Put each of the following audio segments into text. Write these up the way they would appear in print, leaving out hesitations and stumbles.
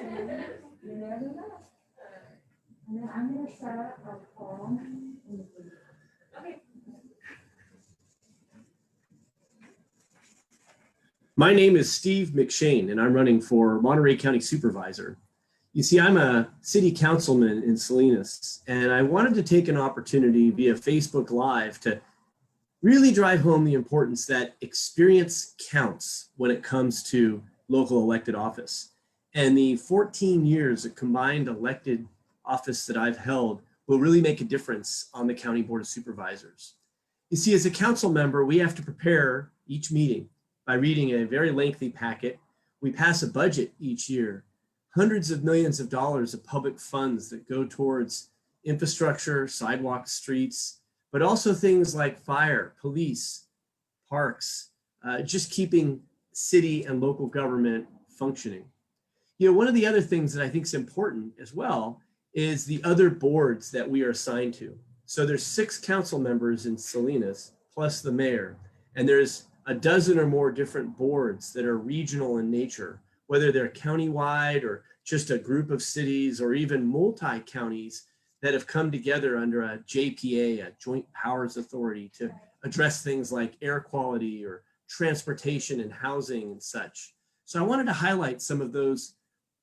You never know. And then I'm going to set up our poem. Okay. My name is Steve McShane, and I'm running for Monterey County Supervisor. You see, I'm a city councilman in Salinas, and I wanted to take an opportunity via Facebook Live to really drive home the importance that experience counts when it comes to local elected office. And the 14 years of combined elected office that I've held will really make a difference on the County Board of Supervisors. You see, as a council member, we have to prepare each meeting by reading a very lengthy packet. We pass a budget each year, hundreds of millions of dollars of public funds that go towards infrastructure, sidewalks, streets, but also things like fire, police, parks, just keeping city and local government functioning. You know, one of the other things that I think is important as well is the other boards that we are assigned to. So there's 6 council members in Salinas, plus the mayor, and there's a dozen or more different boards that are regional in nature, whether they're countywide or just a group of cities or even multi-counties that have come together under a JPA, a Joint Powers Authority, to address things like air quality or transportation and housing and such. So I wanted to highlight some of those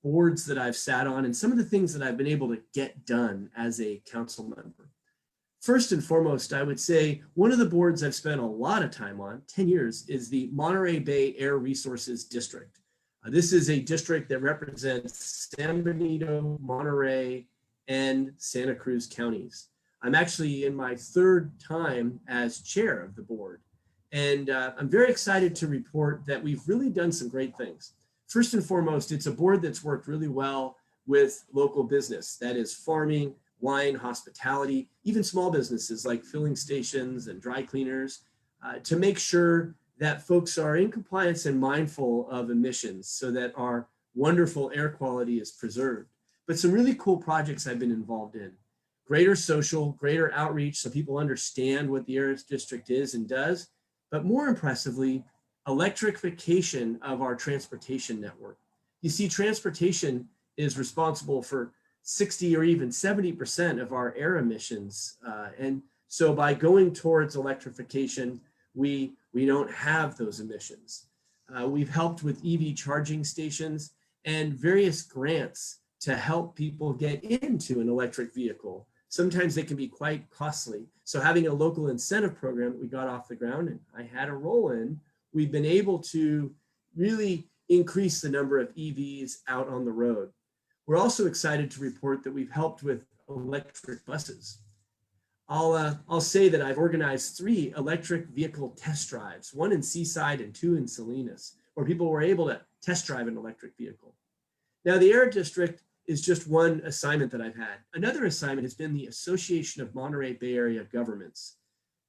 boards that I've sat on and some of the things that I've been able to get done as a council member. First and foremost, I would say one of the boards I've spent a lot of time on, 10 years, is the Monterey Bay Air Resources District. This is a district that represents San Benito, Monterey, and Santa Cruz counties. I'm actually in my 3rd time as chair of the board. And I'm very excited to report that we've really done some great things. First and foremost, it's a board that's worked really well with local business. That is farming, wine, hospitality, even small businesses like filling stations and dry cleaners, to make sure that folks are in compliance and mindful of emissions so that our wonderful air quality is preserved. But some really cool projects I've been involved in. Greater social, greater outreach so people understand what the air district is and does, but more impressively, electrification of our transportation network. You see, transportation is responsible for 60 or even 70% of our air emissions. And so by going towards electrification, we don't have those emissions. We've helped with EV charging stations and various grants to help people get into an electric vehicle. Sometimes they can be quite costly. So having a local incentive program that we got off the ground and I had a role in, we've been able to really increase the number of EVs out on the road. We're also excited to report that we've helped with electric buses. I'll say that I've organized 3 electric vehicle test drives, 1 in Seaside and 2 in Salinas, where people were able to test drive an electric vehicle. Now, the Air District is just one assignment that I've had. Another assignment has been the Association of Monterey Bay Area Governments.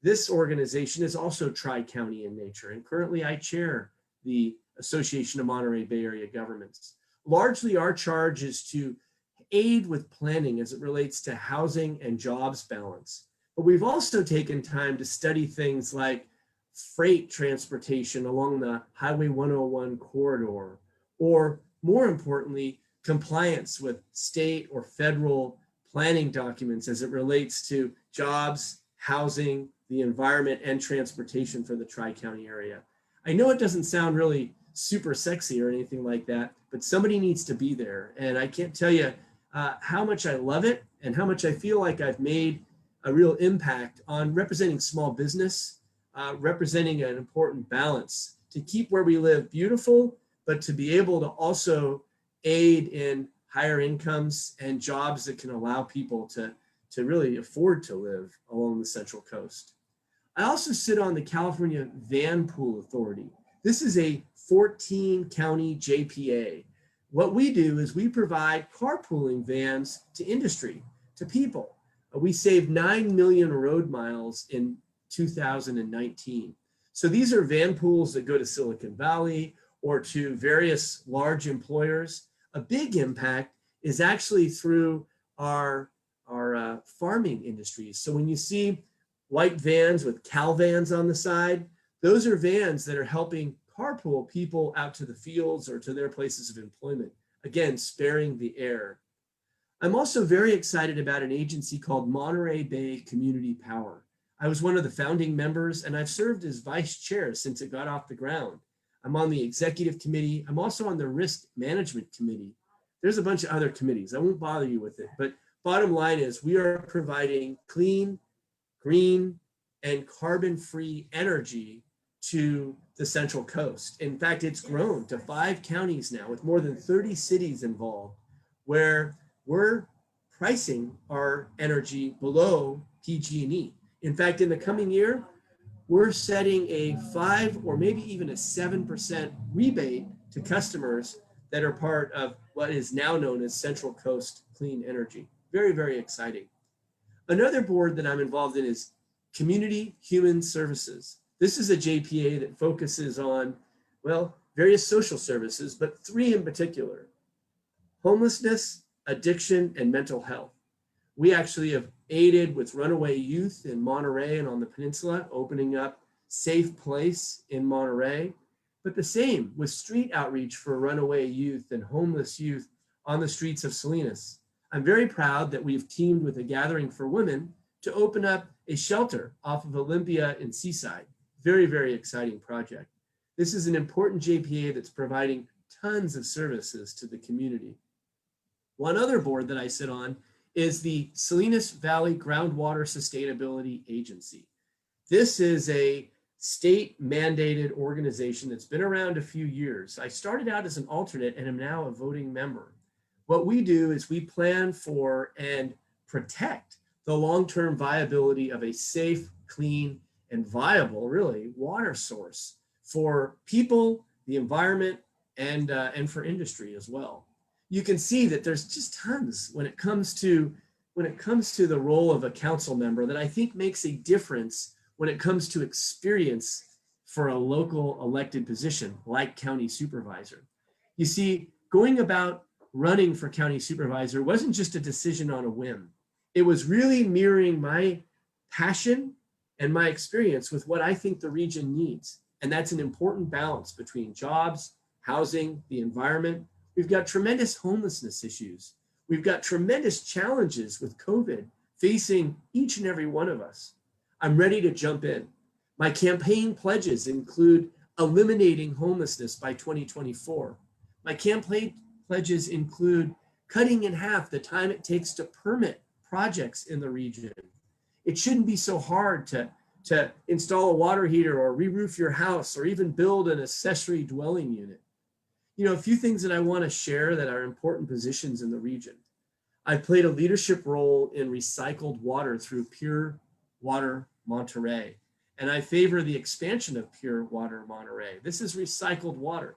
This organization is also tri-county in nature, and currently I chair the Association of Monterey Bay Area Governments. Largely, our charge is to aid with planning as it relates to housing and jobs balance. But we've also taken time to study things like freight transportation along the Highway 101 corridor, or more importantly, compliance with state or federal planning documents as it relates to jobs, housing, the environment, and transportation for the Tri-County area. I know it doesn't sound really super sexy or anything like that, but somebody needs to be there. And I can't tell you how much I love it and how much I feel like I've made a real impact on representing small business, representing an important balance to keep where we live beautiful, but to be able to also aid in higher incomes and jobs that can allow people to really afford to live along the Central Coast. I also sit on the California Vanpool Authority. This is a 14-county JPA. What we do is we provide carpooling vans to industry, to people. We saved 9 million road miles in 2019. So these are van pools that go to Silicon Valley or to various large employers. A big impact is actually through our farming industries. So when you see white vans with cow vans on the side, those are vans that are helping carpool people out to the fields or to their places of employment. again, sparing the air. I'm also very excited about an agency called Monterey Bay Community Power. I was one of the founding members, and I've served as vice chair since it got off the ground. I'm on the executive committee. I'm also on the risk management committee. There's a bunch of other committees. I won't bother you with it, but bottom line is we are providing clean, green, and carbon-free energy to the Central Coast. In fact, it's grown to 5 counties now with more than 30 cities involved, where we're pricing our energy below PG&E. In fact, in the coming year, we're setting a 5 or maybe even a 7% rebate to customers that are part of what is now known as Central Coast Clean Energy. Very, very exciting. Another board that I'm involved in is Community Human Services. This is a JPA that focuses on, well, various social services, but 3 in particular: homelessness, addiction, and mental health. We actually have aided with runaway youth in Monterey and on the peninsula, opening up Safe Place in Monterey, but the same with street outreach for runaway youth and homeless youth on the streets of Salinas. I'm very proud that we've teamed with a Gathering for Women to open up a shelter off of Olympia and Seaside. Very, very exciting project. This is an important JPA that's providing tons of services to the community. One other board that I sit on is the Salinas Valley Groundwater Sustainability Agency. This is a state mandated organization that's been around a few years. I started out as an alternate and am now a voting member. What we do is we plan for and protect the long-term viability of a safe, clean, and viable, really, water source for people, the environment, and for industry as well. You can see that there's just tons when it comes to the role of a council member that I think makes a difference when it comes to experience for a local elected position like county supervisor. You see, going about running for county supervisor wasn't just a decision on a whim. It was really mirroring my passion and my experience with what I think the region needs. And that's an important balance between jobs, housing, the environment. We've got tremendous homelessness issues. We've got tremendous challenges with COVID facing each and every one of us. I'm ready to jump in. My campaign pledges include eliminating homelessness by 2024. My campaign pledges include cutting in half the time it takes to permit projects in the region. It shouldn't be so hard to install a water heater or re-roof your house or even build an accessory dwelling unit. You know, a few things that I want to share that are important positions in the region. I've played a leadership role in recycled water through Pure Water Monterey, and I favor the expansion of Pure Water Monterey. This is recycled water.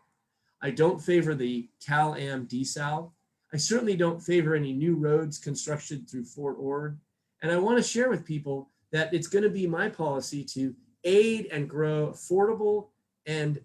I don't favor the Cal-Am desal. I certainly don't favor any new roads construction through Fort Ord. And I want to share with people that it's going to be my policy to aid and grow affordable and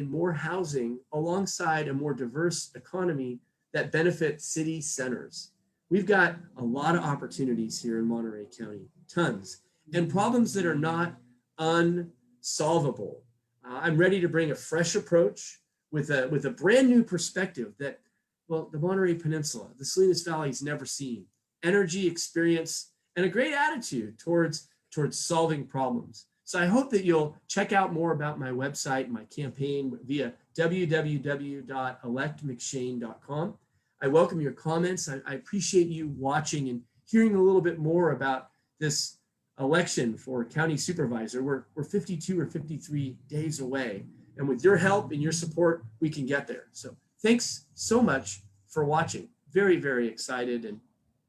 more housing alongside a more diverse economy that benefits city centers. We've got a lot of opportunities here in Monterey County, tons, and problems that are not unsolvable. I'm ready to bring a fresh approach with a brand new perspective that, well, the Monterey Peninsula, the Salinas Valley's never seen. Energy, experience, and a great attitude towards solving problems. So I hope that you'll check out more about my website, my campaign via www.electmcshane.com. I welcome your comments. I appreciate you watching and hearing a little bit more about this election for county supervisor. We're 52 or 53 days away. And with your help and your support, we can get there. So thanks so much for watching. Very, very excited, and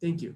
thank you.